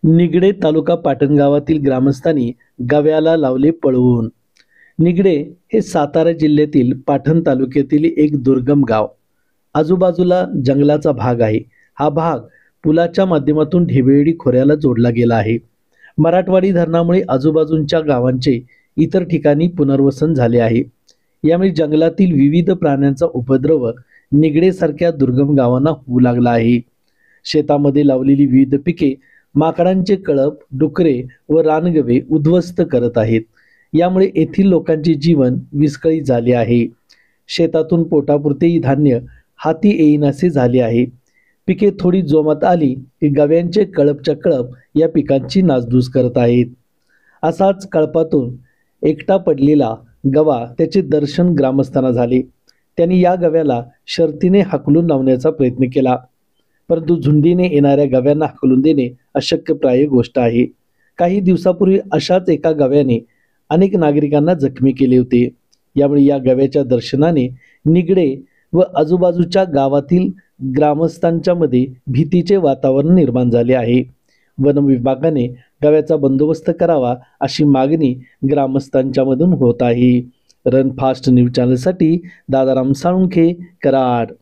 निगडे तालुका पाटण गावातील ग्रामस्थांनी गव्याला लावले पळवून। निगडे हे सातारा जिल्ह्यातील पाटण तालुक्यातील एक दुर्गम गाव। आजूबाजूला जंगलाचा भाग आहे। हा भाग पुलाच्या माध्यमातून ढेबेवाडी खोऱ्याला जोडला गेला आहे। मराठवाडी धरणामुळे आजूबाजूच्या गावांचे इतर ठिकाणी पुनर्वसन झाले आहे। यामुळे जंगलातील विविध प्राण्यांचा उपद्रव निगडेसारख्या दुर्गम गावांना होऊ लागला आहे। शेतामध्ये लावलेली विविध पिके माकडांचे कळप, डुकरे व रानगवे उद्ध्वस्त करत आहेत। यामुळे येथील लोकांचे जीवन विस्कळीत झाले आहे। शेतातून पोटापुरतेही धान्य हाती येईनासे झाले आहे। पिके थोडी जोमात आली की गव्यांचे कळपच्या कळप या पिकांची नासधूस करत आहेत। असाच कळपातून एकटा पडलेला गवा त्याचे दर्शन ग्रामस्थांना झाले। त्यांनी या गव्याला शर्तीने हाकलून लावण्याचा प्रयत्न केला, परंतु झुंडीने येणाऱ्या गव्यांना हाकलून देणे अशक्यप्राय गोष्ट आहे। काही दिवसापूर्वी अशाच एका गव्याने अनेक नागरिकांना जखमी केले होते। यामुळे या गव्याच्या दर्शनाने निगडे व आजूबाजूच्या गावातील ग्रामस्थांच्या मध्ये भीतीचे वातावरण निर्माण झाले आहे। वन विभागाने गव्याचा बंदोबस्त करावा अशी मागणी ग्रामस्थांच्या मधून होत आहे। रन फास्ट न्यूज चॅनलसाठी दादाराम साळुंखे, कराड।